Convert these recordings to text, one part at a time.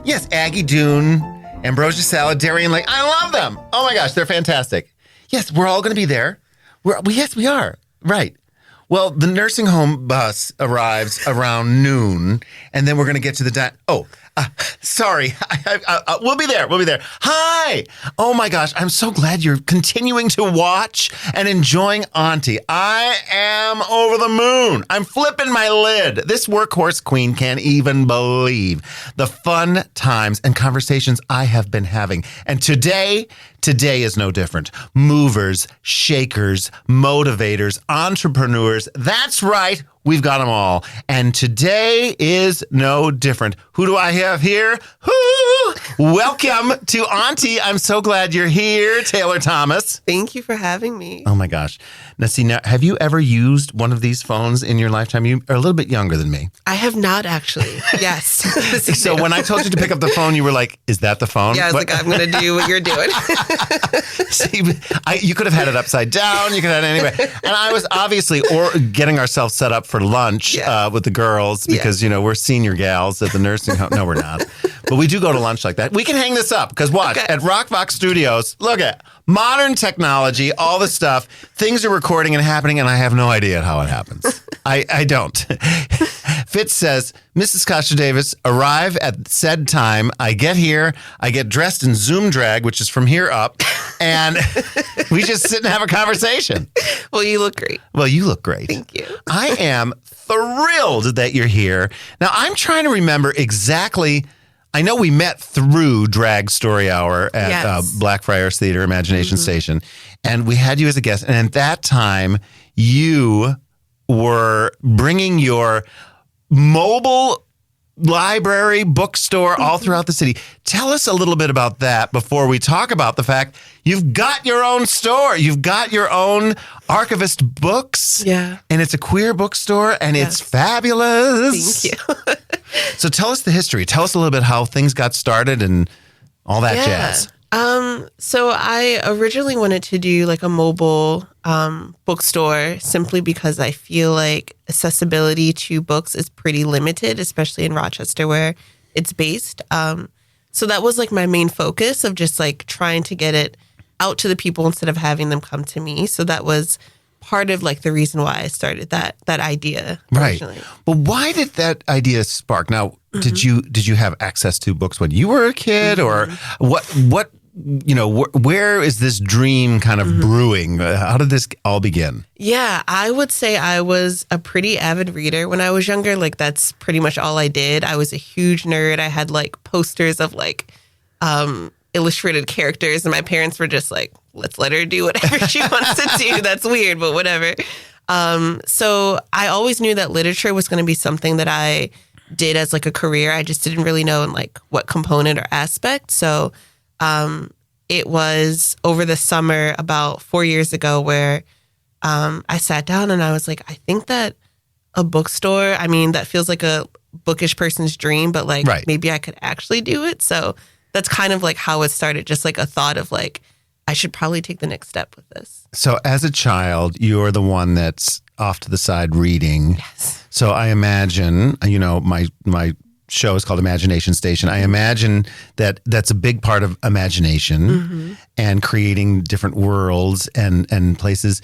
Yes, Aggie Dune, Ambrosia Salad, Darian Lake. I love them. Oh my gosh, they're fantastic. Yes, we're all going to be there. Yes, we are. Right. Well, the nursing home bus arrives around noon, and then we're going to get to the sorry. We'll be there. We'll be there. Hi. Oh my gosh. I'm so glad you're continuing to watch and enjoying Auntie. I am over the moon. I'm flipping my lid. This workhorse queen can't even believe the fun times and conversations I have been having. And today is no different. Movers, shakers, motivators, entrepreneurs. That's right. We've got them all. And today is no different. Who do I have here? Welcome to Auntie. I'm so glad you're here, Taylor Thomas. Thank you for having me. Oh my gosh. Now, have you ever used one of these phones in your lifetime? You are a little bit younger than me. I have not, actually. Yes. So when I told you to pick up the phone, you were like, is that the phone? Yeah, I was like, I'm going to do what you're doing. See, you could have had it upside down. You could have had it anyway. And I was obviously getting ourselves set up for lunch with the girls because, we're senior gals at the nursing home. No, we're not. But we do go to lunch like that. We can hang this up because watch, at Rockbox Studios, look at modern technology, all this stuff, things are recording and happening, and I have no idea how it happens. I don't. Fitz says, Mrs. Kasha Davis, arrive at said time. I get here, I get dressed in Zoom drag, which is from here up, and we just sit and have a conversation. Well, you look great. Well, you look great. Thank you. I am thrilled that you're here. Now, I'm trying to remember exactly. I know we met through Drag Story Hour at Blackfriars Theater, Imagination Station, and we had you as a guest. And at that time, you were bringing your mobile library, bookstore all throughout the city. Tell us a little bit about that before we talk about the fact you've got your own store. You've got your own Archivist books. Yeah. And it's a queer bookstore, and it's fabulous. Thank you. So tell us the history. Tell us a little bit how things got started and all that jazz. So I originally wanted to do like a mobile bookstore simply because I feel like accessibility to books is pretty limited, especially in Rochester where it's based. So that was like my main focus of just like trying to get it out to the people instead of having them come to me. So that was part of like the reason why I started that idea. Right. Well, why did that idea spark? Now, did you have access to books when you were a kid, or what? Where is this dream kind of brewing? How did this all begin? Yeah, I would say I was a pretty avid reader when I was younger. Like that's pretty much all I did. I was a huge nerd. I had like posters of like illustrated characters, and my parents were just like, let's let her do whatever she wants to do. That's weird, but whatever. So I always knew that literature was going to be something that I did as like a career. I just didn't really know in like what component or aspect. So it was over the summer about 4 years ago where I sat down and I was like, I think that a bookstore, I mean, that feels like a bookish person's dream, but like maybe I could actually do it. So that's kind of like how it started, just like a thought of like, I should probably take the next step with this. So as a child, you're the one that's off to the side reading. Yes. So I imagine, my show is called Imagination Station. I imagine that that's a big part of imagination and creating different worlds and places.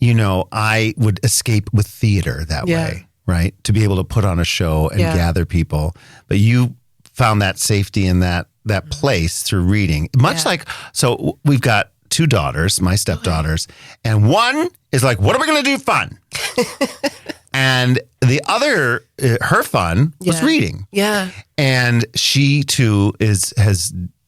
I would escape with theater that way, right? To be able to put on a show and gather people. But you found that safety in that place through reading. Much like, so we've got two daughters, my stepdaughters, and one is like, what are we going to do fun? And the other, her fun was reading. Yeah. And she too has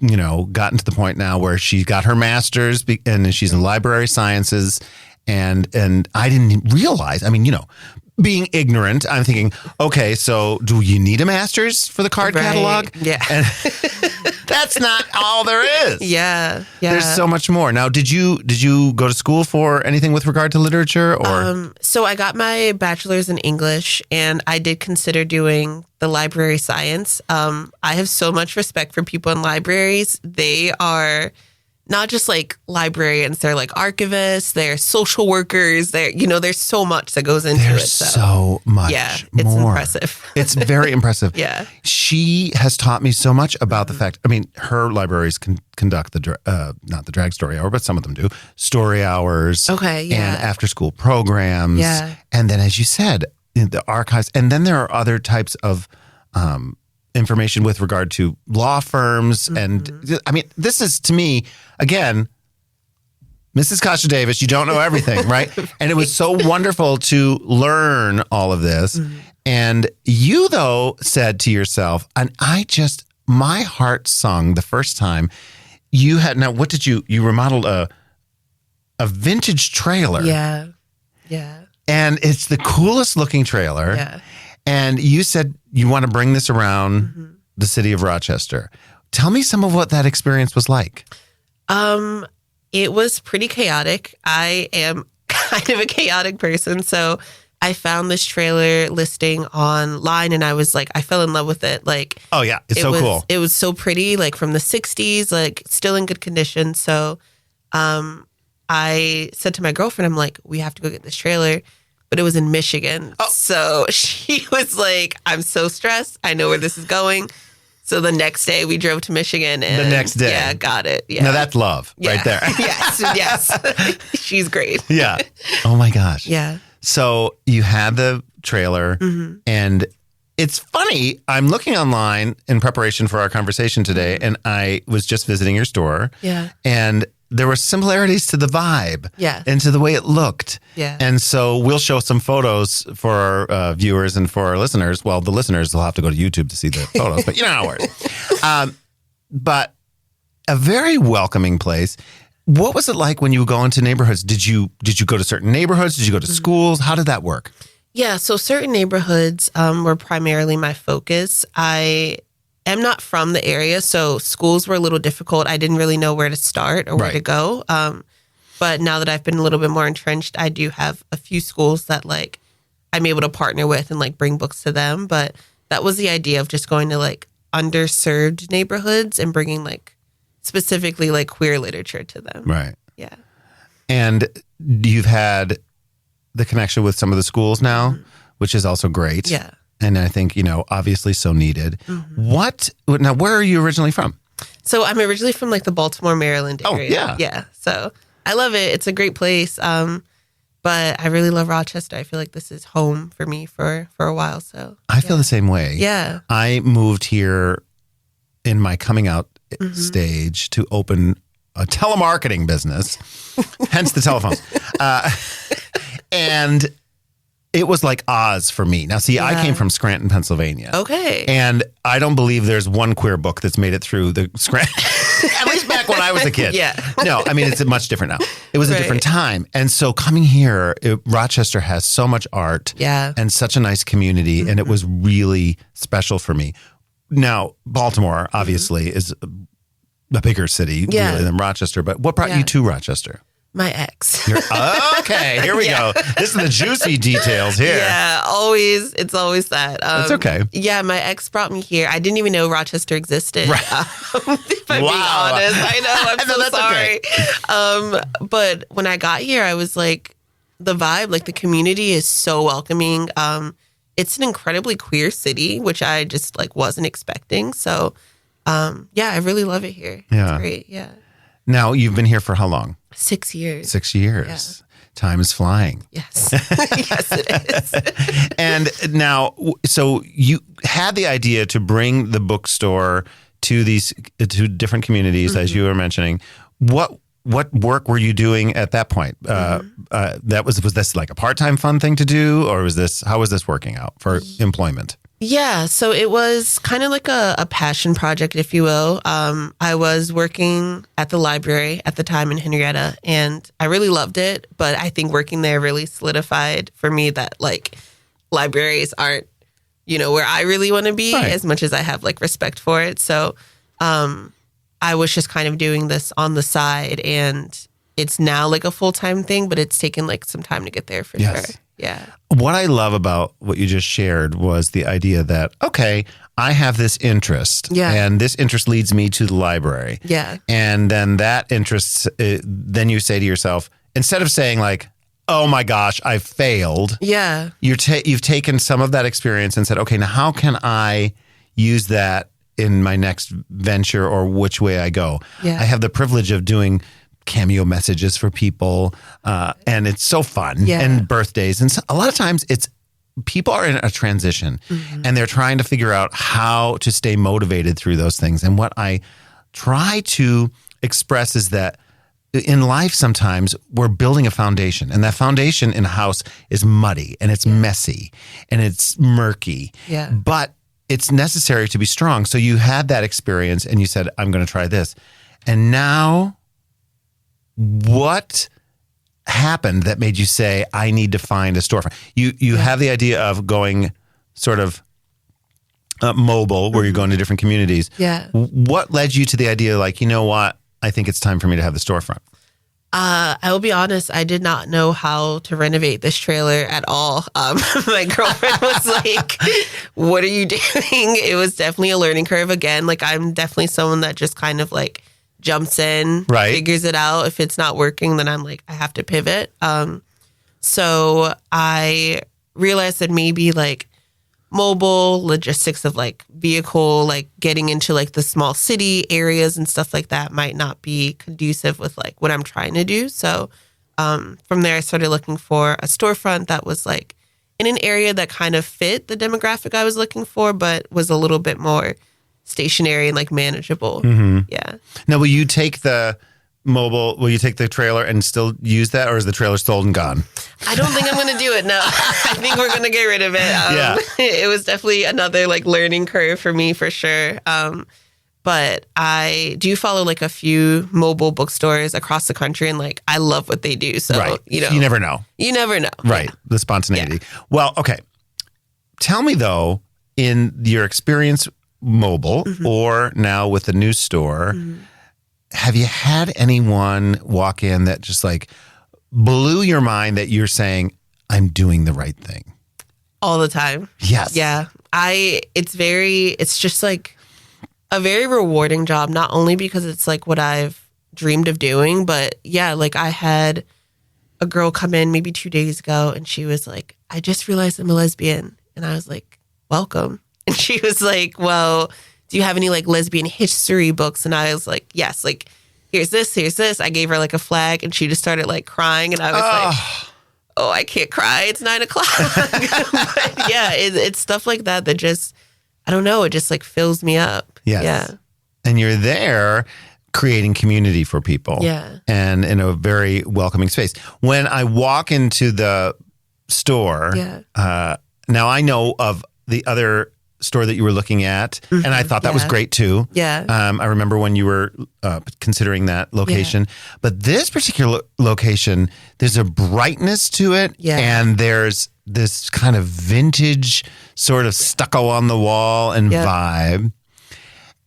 gotten to the point now where she got her master's and she's in library sciences. And I didn't realize, being ignorant, I'm thinking, okay, so do you need a master's for the card catalog? Yeah. And that's not all there is. Yeah. There's so much more. Now, did you go to school for anything with regard to literature, or? So I got my bachelor's in English, and I did consider doing the library science. I have so much respect for people in libraries. They are not just like librarians, they're like archivists, they're social workers, there's so much that goes into There's it. so much it's more. impressive. It's very impressive. Yeah. She has taught me so much about the fact, her libraries conduct not the drag story hour, but some of them do, story hours. Okay, yeah. And after school programs. Yeah. And then, as you said, the archives. And then there are other types of information with regard to law firms. And this is, to me, again, Mrs. Kasha Davis, you don't know everything, right? And it was so wonderful to learn all of this. And you, though, said to yourself, and my heart sung the first time what did you remodeled a vintage trailer. Yeah. Yeah. And it's the coolest looking trailer. Yeah. And you said you want to bring this around the city of Rochester. Tell me some of what that experience was like. It was pretty chaotic. I am kind of a chaotic person. So I found this trailer listing online and I was like, I fell in love with it. Like, oh yeah, it's so cool. It was so pretty, like from the 60s, like still in good condition. So I said to my girlfriend, I'm like, we have to go get this trailer. But it was in Michigan. Oh. So she was like, I'm so stressed. I know where this is going. So the next day we drove to Michigan. And the next day. Yeah, got it. Yeah. Now that's love right there. Yes. She's great. Yeah. Oh my gosh. Yeah. So you had the trailer and it's funny. I'm looking online in preparation for our conversation today and I was just visiting your store. Yeah. And there were similarities to the vibe Yeah. and to the way it looked. Yeah. And so we'll show some photos for our viewers and for our listeners. Well, the listeners will have to go to YouTube to see the photos, but you know how it works. But a very welcoming place. What was it like when you would go into neighborhoods? Did you go to certain neighborhoods? Did you go to schools? How did that work? Yeah. So certain neighborhoods were primarily my focus. I am not from the area, so schools were a little difficult. I didn't really know where to start or where to go. But now that I've been a little bit more entrenched, I do have a few schools that like I'm able to partner with and like bring books to them. But that was the idea of just going to like underserved neighborhoods and bringing like specifically like queer literature to them. Right. Yeah. And you've had the connection with some of the schools now, which is also great. Yeah. And I think, obviously so needed. Now, where are you originally from? So I'm originally from like the Baltimore, Maryland area. Oh, yeah. Yeah. So I love it. It's a great place. But I really love Rochester. I feel like this is home for me for a while. So I feel the same way. Yeah. I moved here in my coming out stage to open a telemarketing business, hence the telephones. And it was like Oz for me. Now, see, I came from Scranton, Pennsylvania. Okay. And I don't believe there's one queer book that's made it through the Scranton. At least back when I was a kid. Yeah. No, it's much different now. It was a different time. And so coming here, Rochester has so much art and such a nice community. And it was really special for me. Now, Baltimore, obviously, is a bigger city really than Rochester. But what brought you to Rochester? My ex. Okay, here we go. This is the juicy details here. Yeah, always. It's always that. That's okay. Yeah, my ex brought me here. I didn't even know Rochester existed. Right. If I'm being honest. I know. I'm so sorry. Okay. But when I got here, I was like, the vibe, like the community is so welcoming. It's an incredibly queer city, which I just like wasn't expecting. So, I really love it here. Yeah. It's great. Yeah. Now, you've been here for how long? 6 years. 6 years. Yeah. Time is flying. Yes. Yes, it is. And now, so you had the idea to bring the bookstore to to different communities, as you were mentioning. What work were you doing at that point? Was this like a part-time fun thing to do, or how was this working out for employment? Yeah, so it was kind of like a passion project, if you will. I was working at the library at the time in Henrietta, and I really loved it. But I think working there really solidified for me that like libraries aren't, where I really want to be as much as I have like respect for it. So I was just kind of doing this on the side, and it's now like a full-time thing, but it's taken like some time to get there for sure. Yeah. What I love about what you just shared was the idea that, okay, I have this interest, and this interest leads me to the library. Yeah. And then that interest, then you say to yourself, instead of saying like, oh my gosh, I failed. Yeah. You've taken some of that experience and said, okay, now how can I use that in my next venture or which way I go? Yeah. I have the privilege of doing cameo messages for people, and it's so fun. Yeah. And birthdays, and so, a lot of times people are in a transition, and they're trying to figure out how to stay motivated through those things. And what I try to express is that in life, sometimes we're building a foundation, and that foundation in a house is muddy and it's messy and it's murky. Yeah. But it's necessary to be strong. So you had that experience and you said, I'm going to try this. And now what happened that made you say, I need to find a storefront? You have the idea of going sort of mobile, where you're going to different communities. Yeah. What led you to the idea, like, you know what? I think it's time for me to have the storefront. I will be honest, I did not know how to renovate this trailer at all. My girlfriend was like, what are you doing? It was definitely a learning curve again. Like, I'm definitely someone that just kind of like jumps in, figures it out. If it's not working, then I'm like, I have to pivot. So I realized that maybe like mobile logistics of like vehicle, like getting into like the small city areas and stuff like that might not be conducive with like what I'm trying to do. So from there, I started looking for a storefront that was like in an area that kind of fit the demographic I was looking for, but was a little bit more stationary and like manageable. Yeah. Now, will you take the trailer and still use that, or is the trailer sold and gone? I don't think I'm going to do it. No, I think we're going to get rid of it. It was definitely another like learning curve for me for sure. But I do follow like a few mobile bookstores across the country, and like I love what they do. So, you never know. You never know. Right. Yeah. The spontaneity. Yeah. Well, okay. Tell me though, in your experience mobile or now with the new store, have you had anyone walk in that just like blew your mind that you're saying, I'm doing the right thing? All the time. Yes. Yeah. It's just like a very rewarding job, not only because it's like what I've dreamed of doing, but yeah, like I had a girl come in maybe 2 days ago and she was like, I just realized I'm a lesbian. And I was like, welcome. And she was like, well, do you have any like lesbian history books? And I was like, yes, like here's this. I gave her like a flag and she just started like crying. And I was like, oh, I can't cry. It's 9:00. But yeah, it's stuff like that just, I don't know. It just like fills me up. Yes. Yeah. And you're there creating community for people. Yeah. And in a very welcoming space. When I walk into the store, now I know of the other store that you were looking at, and I thought that was great too. Yeah. I remember when you were considering that location, but this particular location, there's a brightness to it, and there's this kind of vintage sort of stucco on the wall and vibe.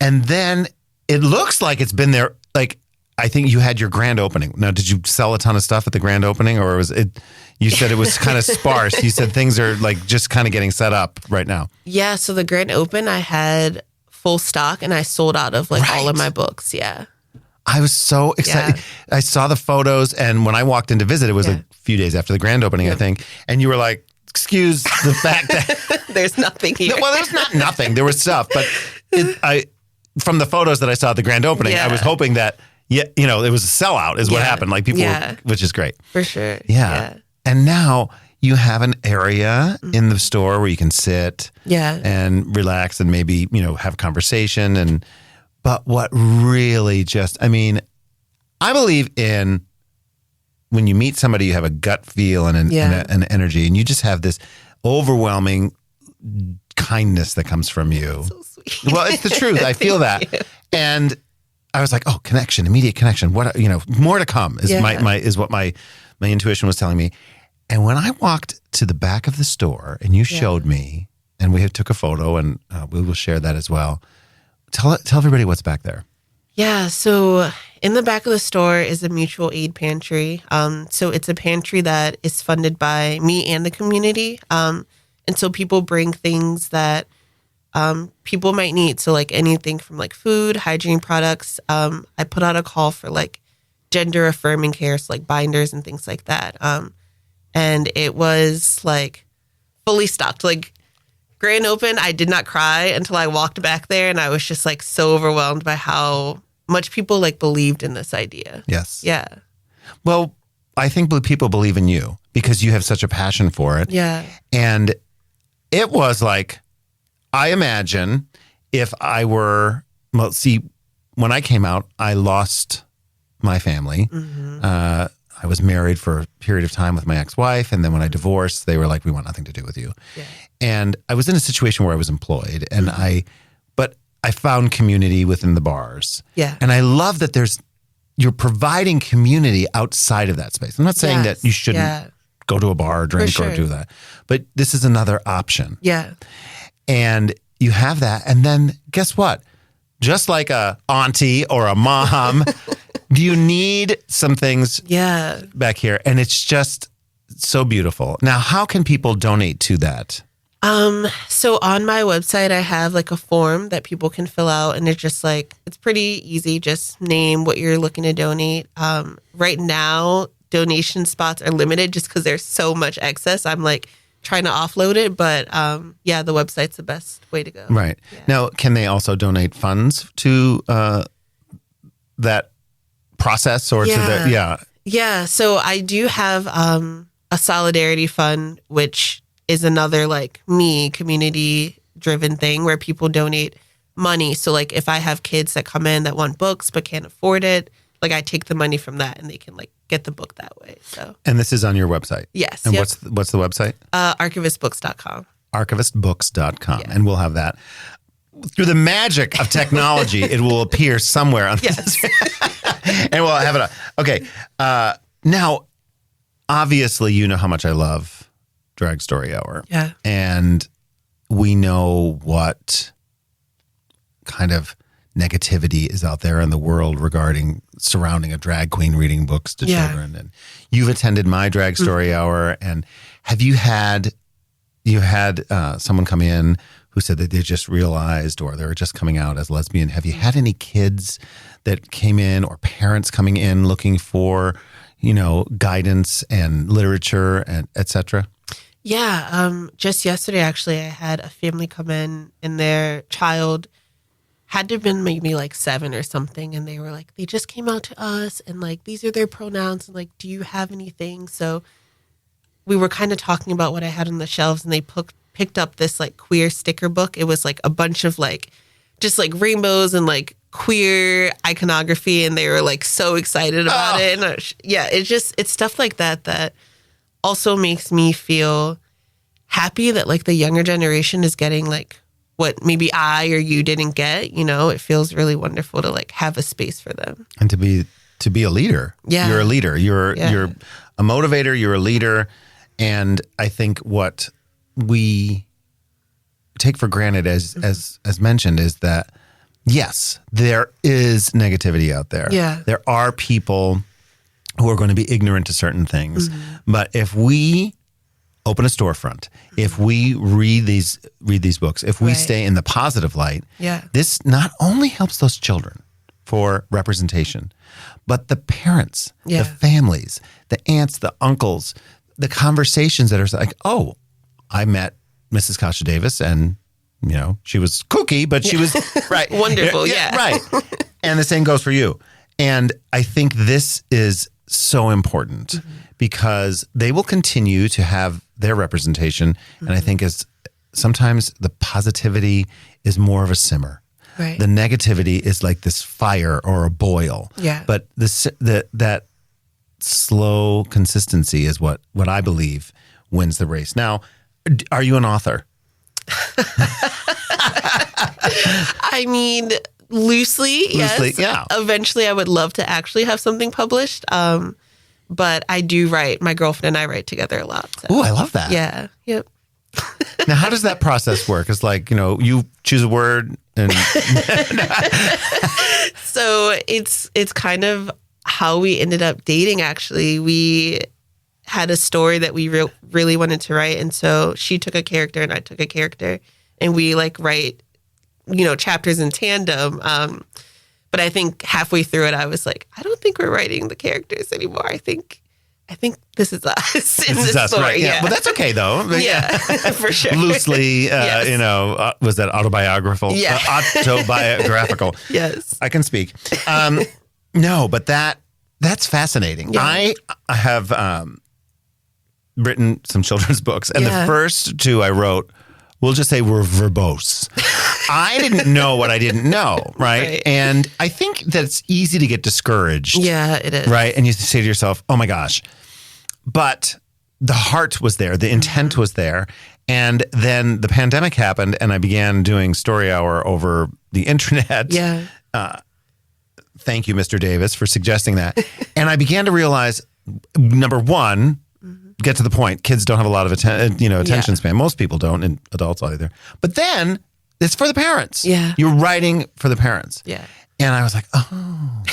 And then it looks like it's been there, like, I think you had your grand opening. Now, did you sell a ton of stuff at the grand opening, or was it, you said it was kind of sparse. You said things are like just kind of getting set up right now. Yeah. So the grand open, I had full stock and I sold out of like all of my books. Yeah. I was so excited. I saw the photos, and when I walked in to visit, it was a few days after the grand opening, I think. And you were like, excuse the fact that there's nothing here. Well, there's not nothing. There was stuff, but from the photos that I saw at the grand opening, I was hoping that, it was a sellout is what happened. Like people, which is great. For sure. Yeah. And now you have an area in the store where you can sit and relax and maybe, have conversation. But what really just, I believe in when you meet somebody, you have a gut feel and an energy, and you just have this overwhelming kindness that comes from you. So sweet. Well, it's the truth. I feel that. And I was like, oh, connection, immediate connection. What, more to come is is what my intuition was telling me. And when I walked to the back of the store and you showed me, and we took a photo, and we will share that as well. Tell everybody what's back there. Yeah. So In the back of the store is a mutual aid pantry. So it's a pantry that is funded by me and the community. And so people bring things that people might need. So like anything from like food, hygiene products. I put out a call for like gender affirming care, so like binders and things like that. And it was like fully stocked. Like grand open, I did not cry until I walked back there, and I was just like so overwhelmed by how much people like believed in this idea. Yes. Yeah. Well, I think people believe in you because you have such a passion for it. Yeah. And it was like, I imagine if I were, well, see, when I came out, I lost my family. I was married for a period of time with my ex-wife. And then when I divorced, they were like, we want nothing to do with you. Yeah. And I was in a situation where I was employed and but I found community within the bars. Yeah. And I love that you're providing community outside of that space. I'm not saying that you shouldn't go to a bar or drink or do that, but this is another option. Yeah. And you have that. And then guess what? Just like a auntie or a mom, you need some things back here. And it's just so beautiful. Now, how can people donate to that? So on my website, I have like a form that people can fill out, and it's just like, it's pretty easy. Just name what you're looking to donate. Right now, donation spots are limited just because there's so much excess. I'm like trying to offload it, but the website's the best way to go. Right. Yeah. Now, can they also donate funds to that process or to the, Yeah. So I do have a solidarity fund, which is another like community driven thing where people donate money. So like if I have kids that come in that want books but can't afford it, like I take the money from that and they can like get the book that way. So and this is on your website? Yes. And what's the website? Archivistbooks.com. Archivistbooks.com. Yeah. And we'll have that. Through the magic of technology, it will appear somewhere on this. And we'll have it up. Okay. Now, obviously, you know how much I love Drag Story Hour. Yeah. And we know what kind of negativity is out there in the world surrounding a drag queen reading books to children. And you've attended my Drag Story Hour. And have you had someone come in who said that they just realized or they're just coming out as lesbian? Have you had any kids that came in or parents coming in looking for, guidance and literature and et cetera? Yeah. Just yesterday, actually, I had a family come in and their child had to have been maybe like 7 or something. And they were like, they just came out to us and like, these are their pronouns. And like, do you have anything? So we were kind of talking about what I had on the shelves, and they picked up this like queer sticker book. It was like a bunch of like, just like rainbows and like queer iconography. And they were like so excited about it. And it's stuff like that also makes me feel happy that like the younger generation is getting like what maybe I or you didn't get. It feels really wonderful to like have a space for them and to be a leader. Yeah, you're a leader. You're a motivator. You're a leader, and I think what we take for granted, as mentioned, is that yes, there is negativity out there. Yeah, there are people who are going to be ignorant to certain things. But if we open a storefront, if we read these books, if we stay in the positive light, this not only helps those children for representation, but the parents, the families, the aunts, the uncles, the conversations that are like, oh, I met Mrs. Kasha Davis and, she was kooky, but she was right. Wonderful. Right. And the same goes for you. And I think this is so important because they will continue to have their representation. And I think sometimes the positivity is more of a simmer. Right. The negativity is like this fire or a boil. Yeah. But that slow consistency is what I believe wins the race. Now, are you an author? I mean, loosely, yes. Yeah. Eventually, I would love to actually have something published. But I do write. My girlfriend and I write together a lot. So. Oh, I love that. Yeah. Yep. Now, how does that process work? It's like, you choose a word And So it's kind of how we ended up dating, actually. We had a story that we really wanted to write. And so she took a character and I took a character. And we like write, chapters in tandem. But I think halfway through it, I was like, I don't think we're writing the characters anymore. I think this is us in this story. Right? Yeah. Well, that's okay, though. Yeah, for sure. Loosely, Yes. was that autobiographical? Yeah. Autobiographical. Yes. I can speak. No, but that's fascinating. Yeah. I have written some children's books, and the first two I wrote, we'll just say, were verbose. I didn't know what I didn't know, right? And I think that it's easy to get discouraged. Yeah, it is. Right? And you say to yourself, oh my gosh. But the heart was there. The intent was there. And then the pandemic happened, and I began doing Story Hour over the internet. Yeah. Thank you, Mr. Davis, for suggesting that. And I began to realize, number one, get to the point. Kids don't have a lot of attention span. Most people don't, and adults either. But then it's for the parents. Yeah. You're writing for the parents. Yeah. And I was like, oh,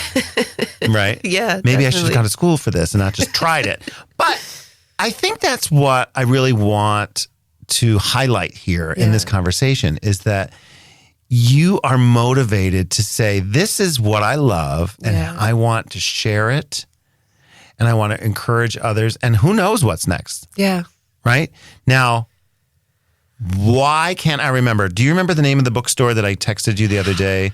right. Yeah. Maybe I should have gone to school for this and not just tried it. But I think that's what I really want to highlight here in this conversation, is that you are motivated to say, this is what I love and I want to share it and I want to encourage others. And who knows what's next? Yeah. Right? Now, why can't I remember? Do you remember the name of the bookstore that I texted you the other day?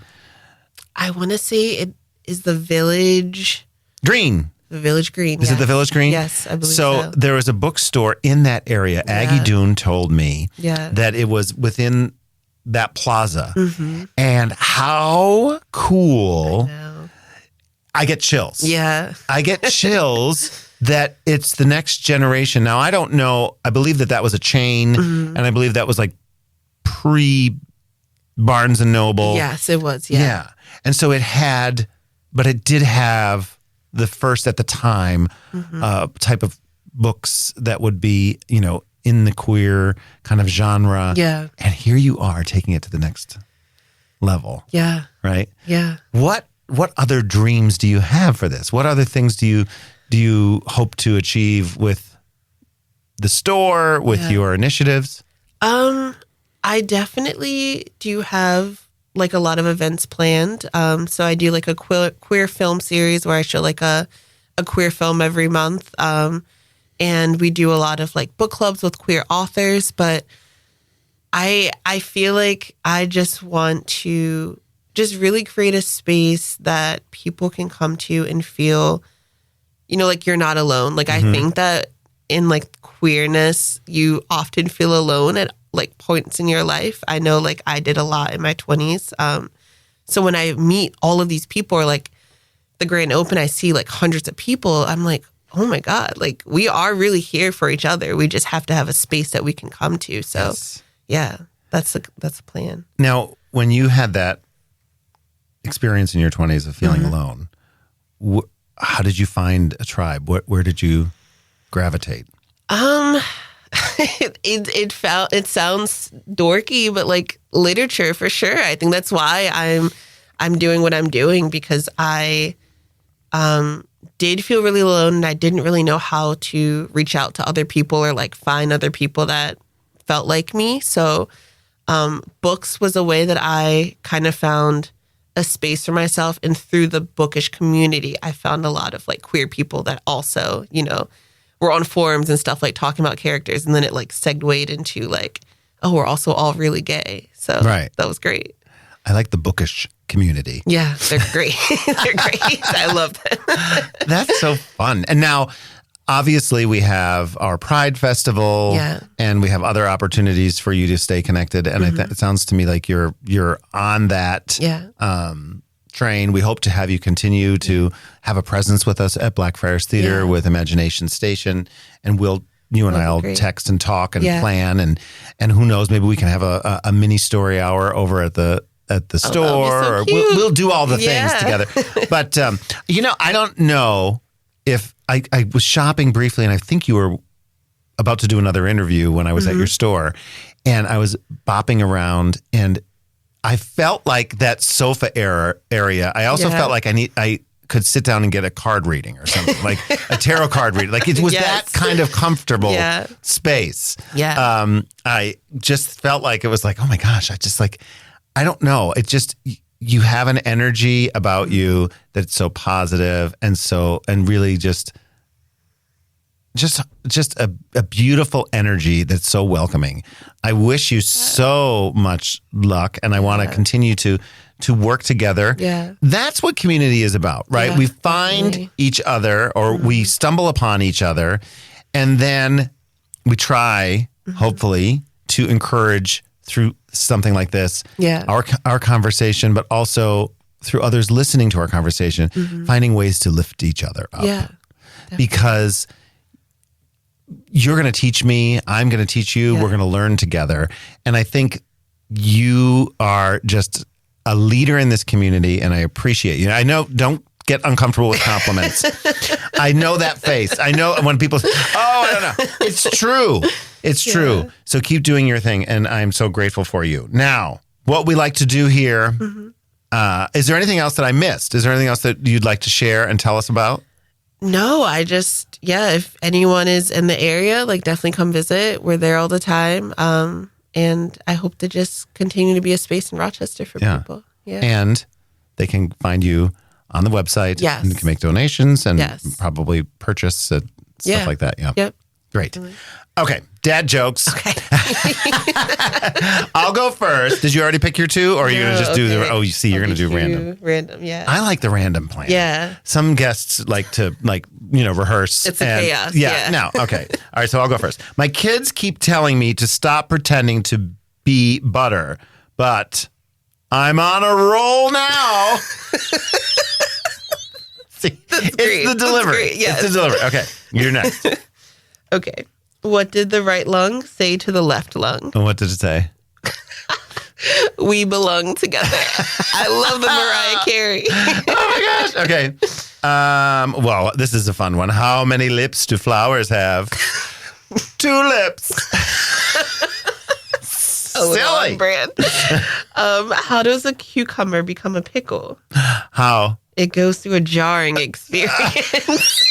I want to say it is the Village Green. The Village Green. Is it the Village Green? Yes, I believe so. So there was a bookstore in that area. Aggie Doon told me that it was within that plaza. And how cool. I get chills. Yeah. I get chills that it's the next generation. Now, I don't know. I believe that was a chain, and I believe that was like pre Barnes and Noble. Yes, it was. Yeah. And so it did have the first at the time type of books that would be, in the queer kind of genre. Yeah. And here you are taking it to the next level. Yeah. Right? Yeah. What other dreams do you have for this? What other things do you hope to achieve with the store, with your initiatives? I definitely do have like a lot of events planned. So I do like a queer film series where I show like a queer film every month. And we do a lot of like book clubs with queer authors, but I feel like I just want to just really create a space that people can come to and feel, like you're not alone. Like I think that in like queerness, you often feel alone at like points in your life. I know like I did a lot in my 20s. So when I meet all of these people, or like the grand open, I see like hundreds of people. I'm like, oh my God, like we are really here for each other. We just have to have a space that we can come to. So that's the plan. Now, when you had that experience in your 20s of feeling alone, how did you find a tribe? Where did you gravitate? It sounds dorky, but like literature for sure. I think that's why I'm doing what I'm doing, because I did feel really alone and I didn't really know how to reach out to other people or like find other people that felt like me. So books was a way that I kind of found a space for myself, and through the bookish community, I found a lot of like queer people that also, were on forums and stuff, like talking about characters, and then it like segued into like, oh, we're also all really gay. So that was great. I like the bookish community. Yeah, they're great. They're great. I love them. That's so fun. And now, obviously, we have our Pride Festival, and we have other opportunities for you to stay connected. And it sounds to me like you're on that train. We hope to have you continue to have a presence with us at Blackfriars Theater with Imagination Station, and you and I'll text and talk and plan, and who knows, maybe we can have a mini story hour over at the store, so or we'll do all the things together. But I don't know if I was shopping briefly, and I think you were about to do another interview when I was at your store, and I was bopping around, and I felt like that sofa area. I also felt like I could sit down and get a card reading or something, like a tarot card reading. Like it was that kind of comfortable space. Yeah. I just felt like it was like, oh my gosh, I don't know. It just, you have an energy about you that's so positive and really just a beautiful energy that's so welcoming. I wish you so much luck, and I want to continue to work together. Yeah. That's what community is about, right? Yeah, we find each other, or we stumble upon each other, and then we try, hopefully, to encourage through something like this, our conversation, but also through others listening to our conversation, finding ways to lift each other up. Yeah. Because you're going to teach me, I'm going to teach you, we're going to learn together. And I think you are just a leader in this community, and I appreciate you. I know, don't get uncomfortable with compliments. I know that face. I know when people say, I don't know. It's true. It's true. So keep doing your thing, and I'm so grateful for you. Now, what we like to do here, is there anything else that I missed? Is there anything else that you'd like to share and tell us about? No, I just, if anyone is in the area, like definitely come visit. We're there all the time. And I hope to just continue to be a space in Rochester for people. Yeah. And they can find you on the website. Yes. And you can make donations and probably purchase stuff like that. Yeah. Yep. Great. Okay. Dad jokes. Okay. I'll go first. Did you already pick your two, or are you going to just do the, you see, you're going to do random. Random, yeah. I like the random plan. Yeah. Some guests like to rehearse. It's a chaos. Yeah. No. Okay. All right. So I'll go first. My kids keep telling me to stop pretending to be butter, but I'm on a roll now. See, it's the delivery. Yes. It's the delivery. Okay. You're next. Okay. What did the right lung say to the left lung? And what did it say? We belong together. I love the Mariah Carey. Oh my gosh. Okay. Well, this is a fun one. How many lips do flowers have? 2 lips. Silly. On brand. How does a cucumber become a pickle? How? It goes through a jarring experience.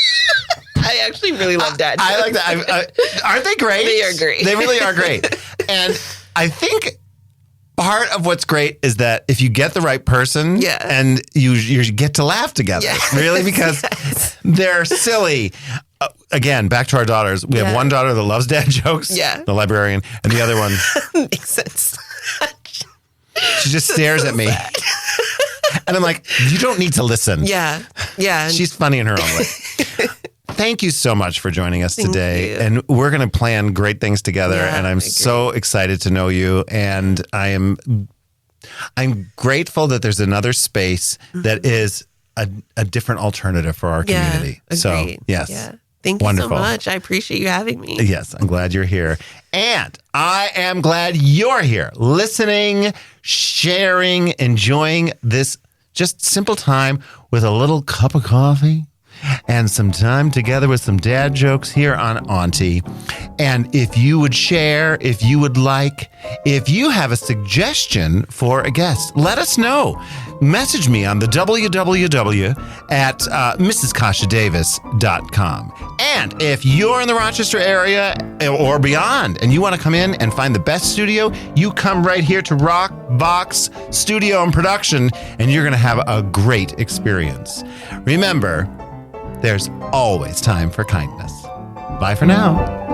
I actually really love that. I like that. Aren't they great? They are great. They really are great. And I think part of what's great is that if you get the right person and you get to laugh together, really, because they're silly. Again, back to our daughters. We have one daughter that loves dad jokes, the librarian, and the other one makes sense. She just stares at me. And I'm like, you don't need to listen. Yeah. She's funny in her own way. Thank you so much for joining us today. You. And we're going to plan great things together. And I'm so excited to know you. And I'm grateful that there's another space that is a different alternative for our community. Agreed. So, yes. Yeah. Thank you so much. I appreciate you having me. Yes, I'm glad you're here. And I am glad you're here, listening, sharing, enjoying this just simple time with a little cup of coffee and some time together with some dad jokes here on Auntie. And if you would share, if you would like, if you have a suggestion for a guest, let us know. Message me on the www at mrskashadavis.com. And if you're in the Rochester area or beyond and you want to come in and find the best studio, you come right here to Rock Box Studio and Production, and you're going to have a great experience. Remember, there's always time for kindness. Bye for now.